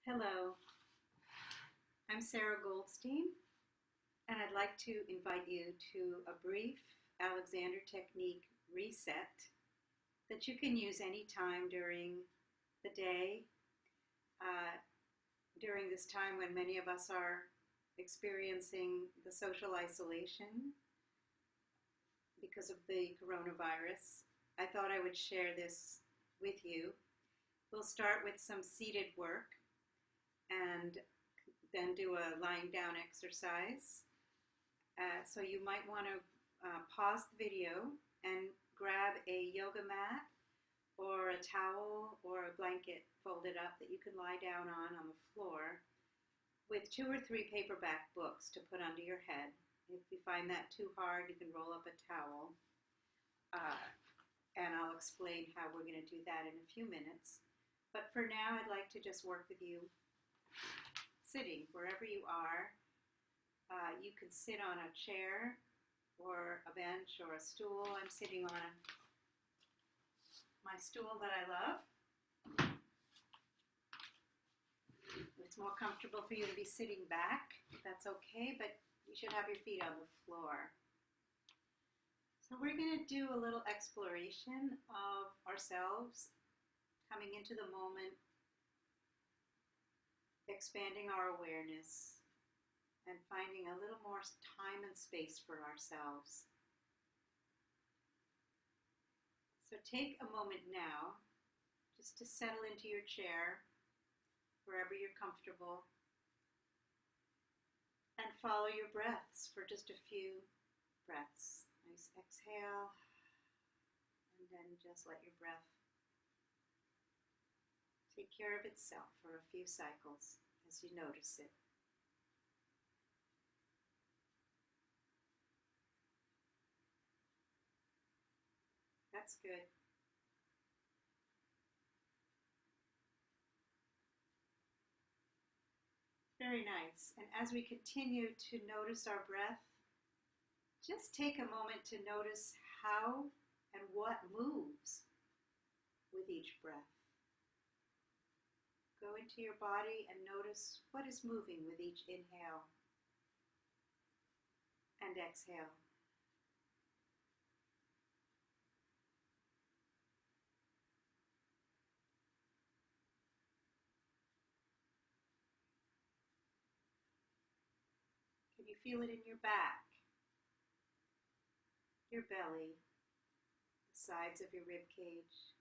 Hello, I'm Sarah Goldstein, and I'd like to invite you to a brief Alexander Technique reset that you can use anytime during the day, uh, during this time when many of us are experiencing the social isolation because of the coronavirus. I thought I would share this with you. We'll start with some seated work and then do a lying down exercise. So you might want to pause the video and grab a yoga mat or a towel or a blanket folded up that you can lie down on the floor with 2 or 3 paperback books to put under your head. If you find that too hard, you can roll up a towel. And I'll explain how we're going to do that in a few minutes. But for now, I'd like to just work with you sitting wherever you are. You can sit on a chair or a bench or a stool. I'm sitting on my stool that I love. It's more comfortable for you to be sitting back. That's okay, but you should have your feet on the floor. So we're going to do a little exploration of ourselves, coming into the moment, expanding our awareness, and finding a little more time and space for ourselves. So take a moment now just to settle into your chair, wherever you're comfortable, and follow your breaths for just a few breaths. Nice exhale, and then just let your breath take care of itself for a few cycles as you notice it. That's good. Very nice. And as we continue to notice our breath, just take a moment to notice how and what moves with each breath. Go into your body and notice what is moving with each inhale and exhale. Can you feel it in your back, your belly, the sides of your rib cage?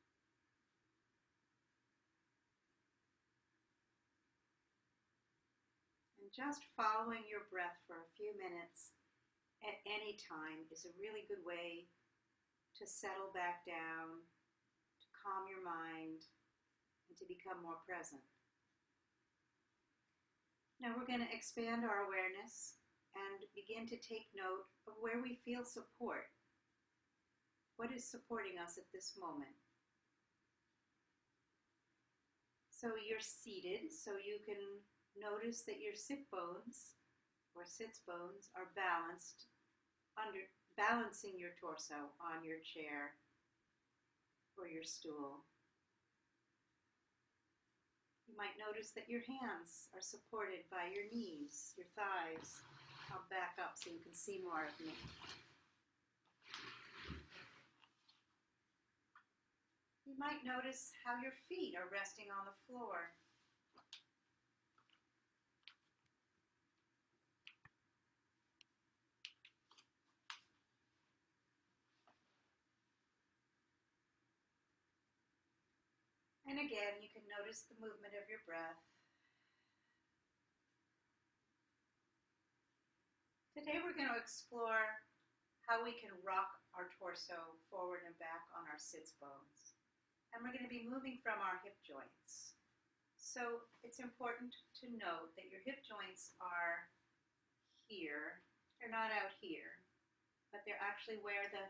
And just following your breath for a few minutes at any time is a really good way to settle back down, to calm your mind, and to become more present. Now we're going to expand our awareness and begin to take note of where we feel support. What is supporting us at this moment? So you're seated, so you can notice that your sit bones or sits bones are balancing your torso on your chair or your stool. You might notice that your hands are supported by your knees, your thighs. I'll back up so you can see more of me. You might notice how your feet are resting on the floor. And again, you can notice the movement of your breath. Today we're going to explore how we can rock our torso forward and back on our sits bones. And we're going to be moving from our hip joints. So it's important to note that your hip joints are here. They're not out here, but they're actually where the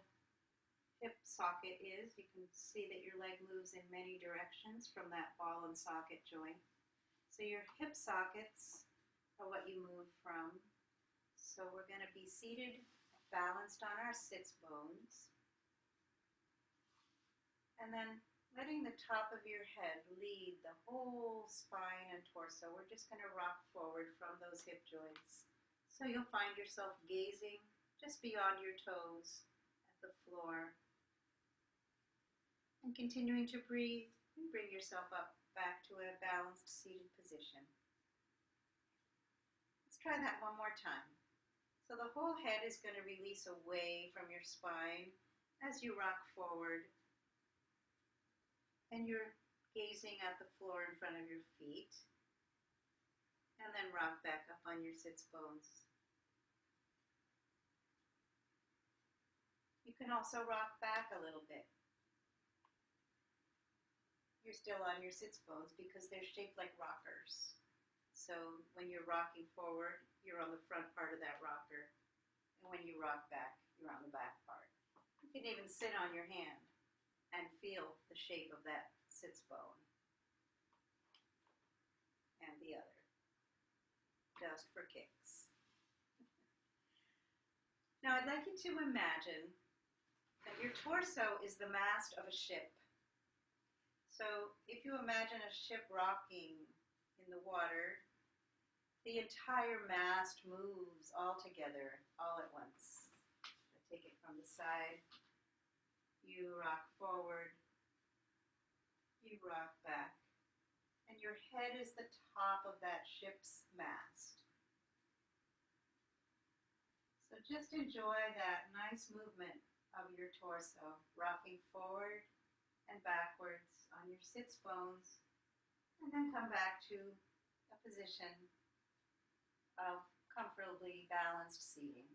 hip socket is. You can see that your leg moves in many directions from that ball and socket joint. So your hip sockets are what you move from. So we're going to be seated, balanced on our sits bones. And then letting the top of your head lead the whole spine and torso. We're just going to rock forward from those hip joints. So you'll find yourself gazing just beyond your toes at the floor. And continuing to breathe and bring yourself up back to a balanced seated position. Let's try that one more time. So the whole head is going to release away from your spine as you rock forward. And you're gazing at the floor in front of your feet. And then rock back up on your sits bones. You can also rock back a little bit. You're still on your sits bones because they're shaped like rockers. So when you're rocking forward, you're on the front part of that rocker. And when you rock back, you're on the back part. You can even sit on your hand and feel the shape of that sits bone and the other, just for kicks. Now I'd like you to imagine that your torso is the mast of a ship. So if you imagine a ship rocking in the water, the entire mast moves all together, all at once. I take it from the side. You rock forward, you rock back, and your head is the top of that ship's mast. So just enjoy that nice movement of your torso, rocking forward and backwards on your sits bones, and then come back to a position of comfortably balanced seating.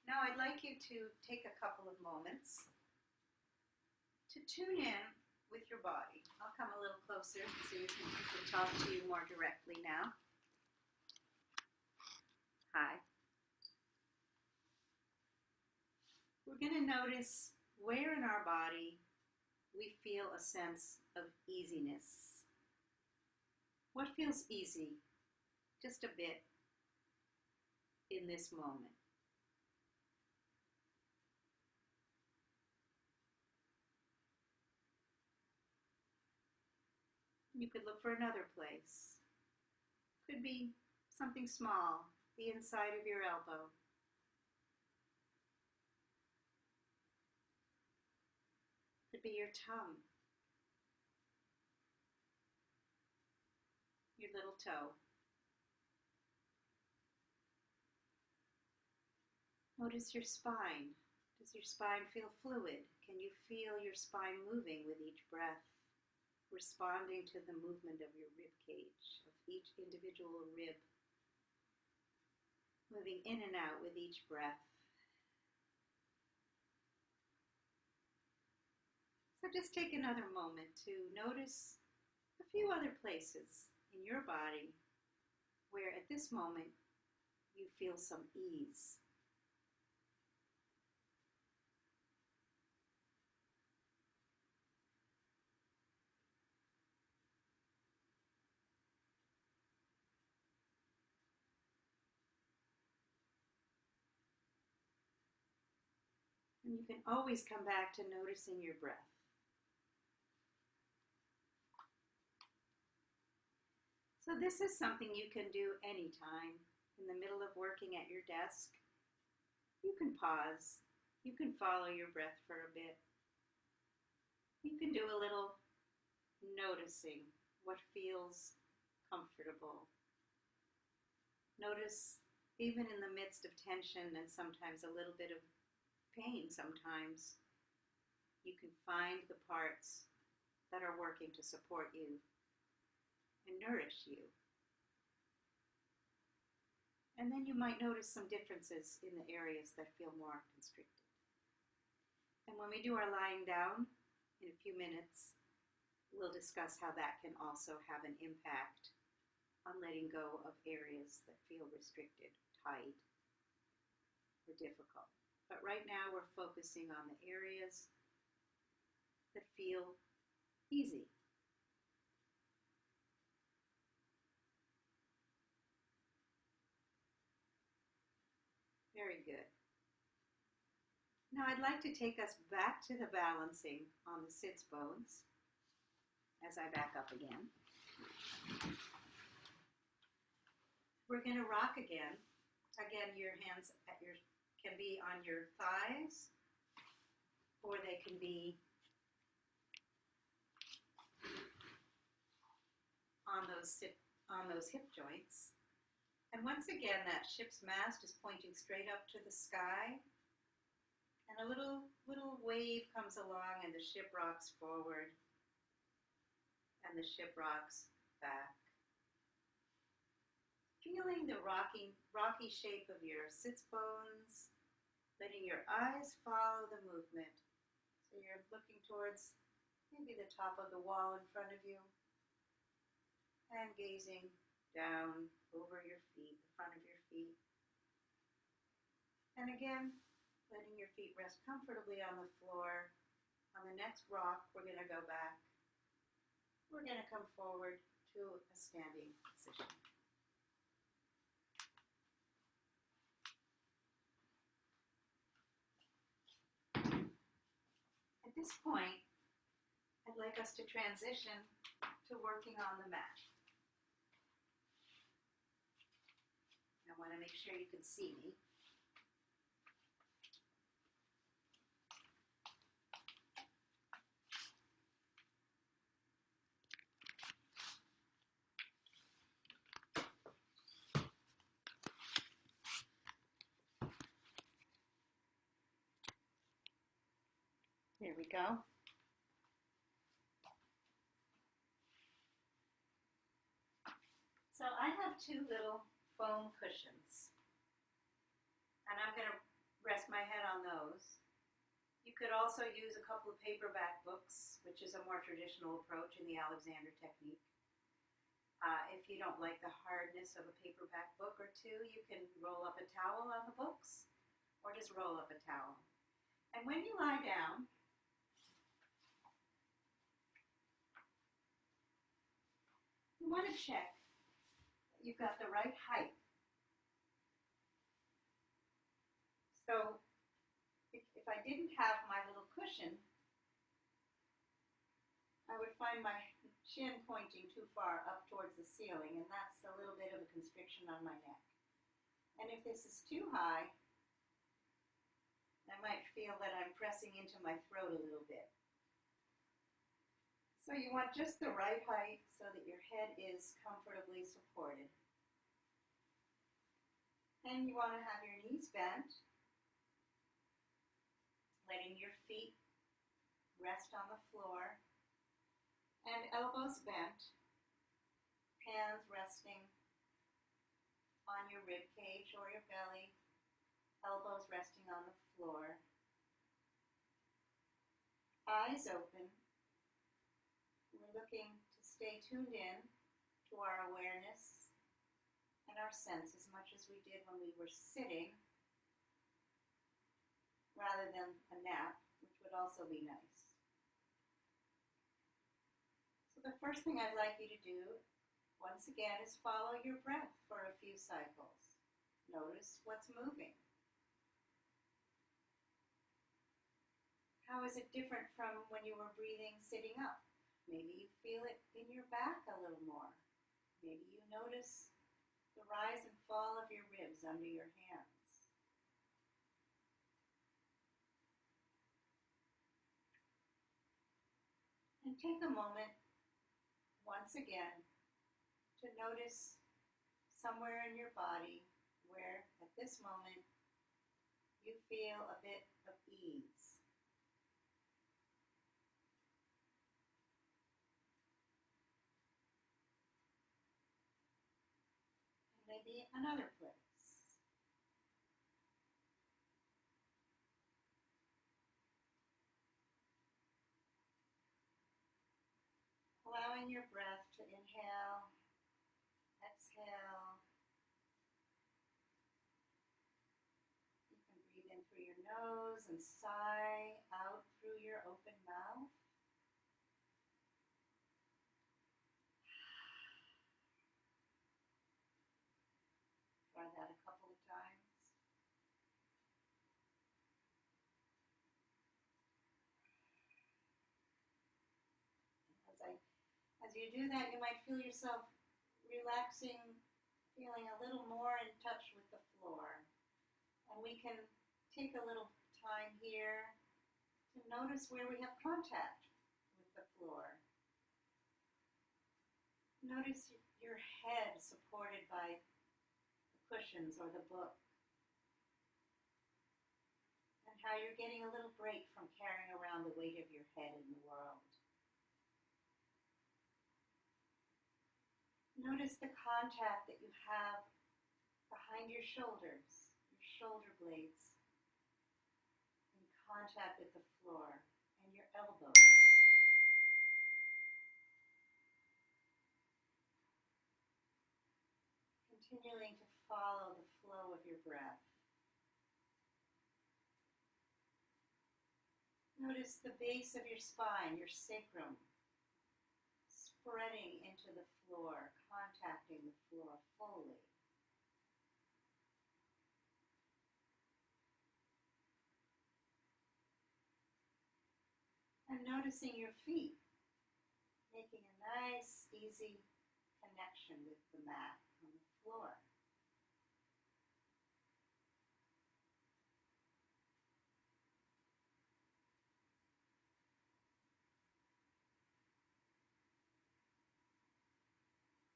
Now I'd like you to take a couple of moments to tune in with your body. I'll come a little closer so I can talk to you more directly now. Hi. We're going to notice where in our body we feel a sense of easiness. What feels easy, just a bit, in this moment? You could look for another place. Could be something small, the inside of your elbow. Could be your tongue, your little toe. Notice your spine. Does your spine feel fluid? Can you feel your spine moving with each breath, responding to the movement of your rib cage, of each individual rib, moving in and out with each breath? So just take another moment to notice a few other places in your body where at this moment you feel some ease. And you can always come back to noticing your breath. So this is something you can do anytime. In the middle of working at your desk, you can pause. You can follow your breath for a bit. You can do a little noticing what feels comfortable. Notice even in the midst of tension and sometimes a little bit of pain sometimes, you can find the parts that are working to support you and nourish you. And then you might notice some differences in the areas that feel more constricted. And when we do our lying down in a few minutes, we'll discuss how that can also have an impact on letting go of areas that feel restricted, tight, or difficult. But right now we're focusing on the areas that feel easy. Very good. Now I'd like to take us back to the balancing on the sits bones as I back up again. We're going to rock again. Again, your hands can be on your thighs, or they can be on those hip joints. And once again, that ship's mast is pointing straight up to the sky, and a little wave comes along, and the ship rocks forward, and the ship rocks back. Feeling the rocky shape of your sits bones, letting your eyes follow the movement. So you're looking towards maybe the top of the wall in front of you, and gazing down over your feet, the front of your feet. And again, letting your feet rest comfortably on the floor. On the next rock, we're going to go back. We're going to come forward to a standing position. At this point, I'd like us to transition to working on the mat. I want to make sure you can see me. There we go. So I have two little foam cushions, and I'm going to rest my head on those. You could also use a couple of paperback books, which is a more traditional approach in the Alexander technique. If you don't like the hardness of a paperback book or two, you can roll up a towel on the books, or just roll up a towel. And when you lie down, you want to check that you've got the right height. So if I didn't have my little cushion, I would find my chin pointing too far up towards the ceiling, and that's a little bit of a constriction on my neck. And if this is too high, I might feel that I'm pressing into my throat a little bit. So you want just the right height so that your head is comfortably supported. And you want to have your knees bent, letting your feet rest on the floor, and elbows bent, hands resting on your rib cage or your belly, elbows resting on the floor, eyes open. We're looking to stay tuned in to our awareness and our sense as much as we did when we were sitting, rather than a nap, which would also be nice. So the first thing I'd like you to do, once again, is follow your breath for a few cycles. Notice what's moving. How is it different from when you were breathing sitting up? Maybe you feel it in your back a little more. Maybe you notice the rise and fall of your ribs under your hands. And take a moment, once again, to notice somewhere in your body where, at this moment, you feel a bit of ease. Maybe another place. Allowing your breath to inhale, exhale. You can breathe in through your nose and sigh out through your open mouth. Try that a couple of times. As you do that, you might feel yourself relaxing, feeling a little more in touch with the floor. And we can take a little time here to notice where we have contact with the floor. Notice your head supported by the cushions or the book, and how you're getting a little break from carrying around the weight of your head in the world. Notice the contact that you have behind your shoulders, your shoulder blades, in contact with the floor, and your elbows. Continuing to follow the flow of your breath. Notice the base of your spine, your sacrum, spreading into the floor, contacting the floor fully. And noticing your feet, making a nice, easy connection with the mat on the floor.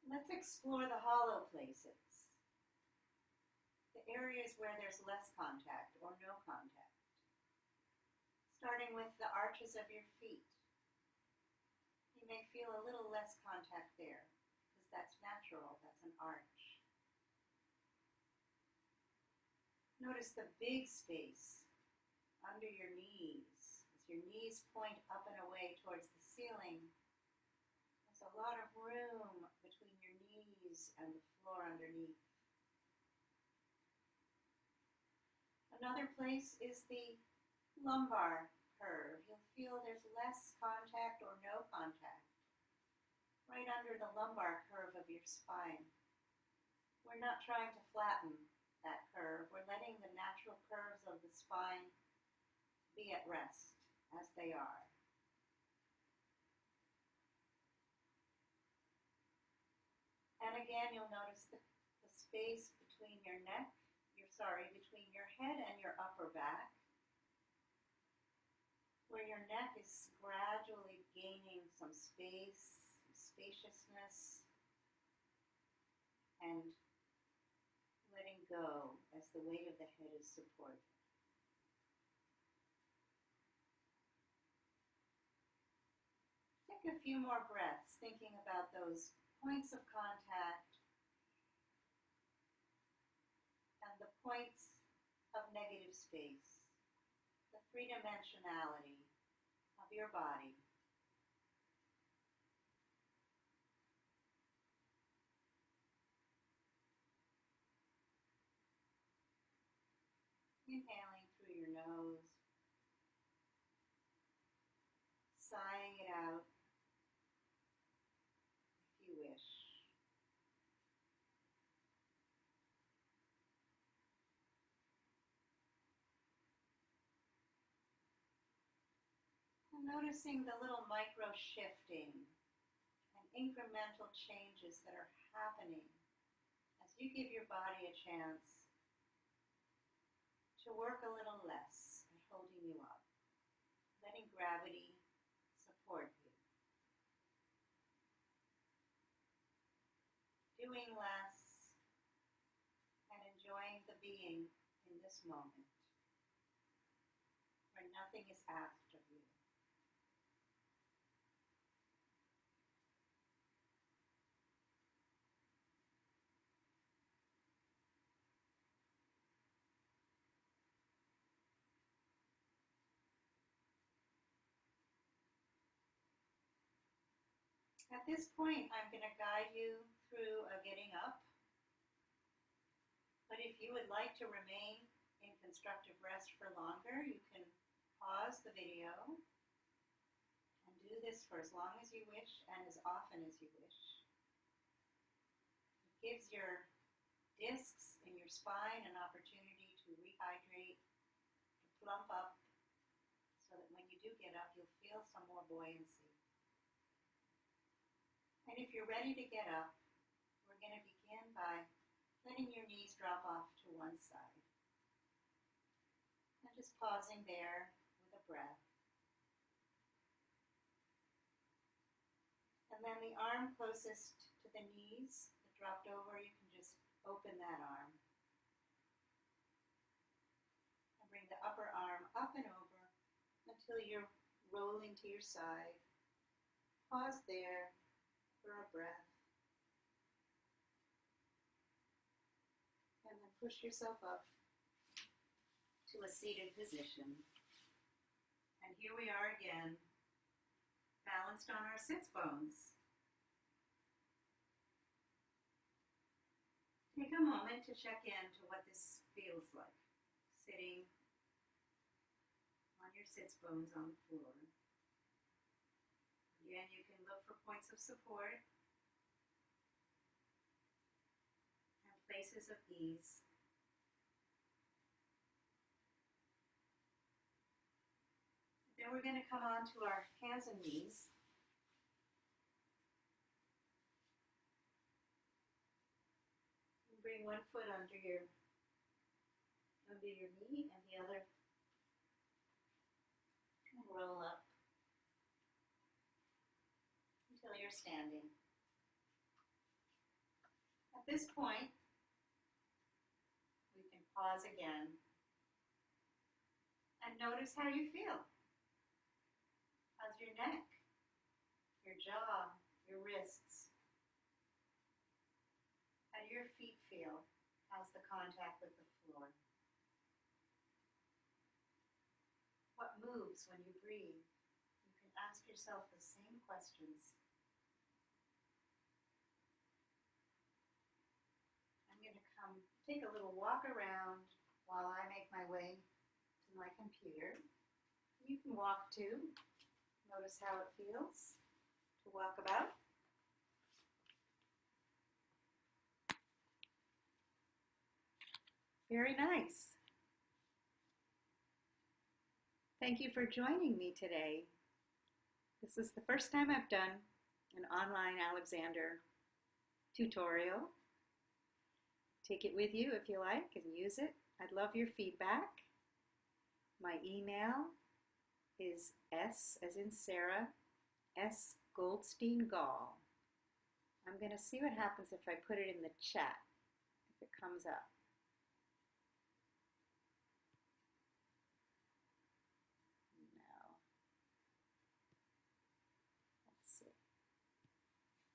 Let's explore the hollow places, the areas where there's less contact or no contact. Starting with the arches of your feet. You may feel a little less contact there, because that's natural, that's an arch. Notice the big space under your knees. As your knees point up and away towards the ceiling, there's a lot of room between your knees and the floor underneath. Another place is the lumbar curve. You'll feel there's less contact or no contact right under the lumbar curve of your spine. We're not trying to flatten that curve. We're letting the natural curves of the spine be at rest as they are. And again, you'll notice the space between your neck, between your head and your upper back, where your neck is gradually gaining some space, some spaciousness, and letting go as the weight of the head is supported. Take a few more breaths, thinking about those points of contact and the points of negative space, the three-dimensionality of your body. Inhaling through your nose, sighing it out if you wish. Noticing the little micro shifting and incremental changes that are happening as you give your body a chance to work a little less at holding you up, letting gravity support you. Doing less and enjoying the being in this moment where nothing is asked of you. At this point, I'm going to guide you through a getting up. But if you would like to remain in constructive rest for longer, you can pause the video and do this for as long as you wish and as often as you wish. It gives your discs in your spine an opportunity to rehydrate, to plump up, so that when you do get up, you'll feel some more buoyancy. And if you're ready to get up, we're going to begin by letting your knees drop off to one side. And just pausing there with a breath. And then the arm closest to the knees that dropped over, you can just open that arm. And bring the upper arm up and over until you're rolling to your side. Pause there for a breath. And then push yourself up to a seated position. And here we are again, balanced on our sits bones. Take a moment to check in to what this feels like, sitting on your sits bones on the floor. Again, you can look for points of support and places of ease. Then we're going to come on to our hands and knees. And bring one foot under your knee and the other and roll up until you're standing. At this point, we can pause again and notice how you feel. How's your neck, your jaw, your wrists? How do your feet feel? How's the contact with the floor? What moves when you breathe? You can ask yourself the same questions. I'm going to come take a little walk around while I make my way to my computer. You can walk too. Notice how it feels to walk about. Very nice. Thank you for joining me today. This is the first time I've done an online Alexander tutorial. Take it with you if you like and use it. I'd love your feedback. My email is S as in Sarah, S Goldstein Gall. I'm going to see what happens if I put it in the chat, if it comes up.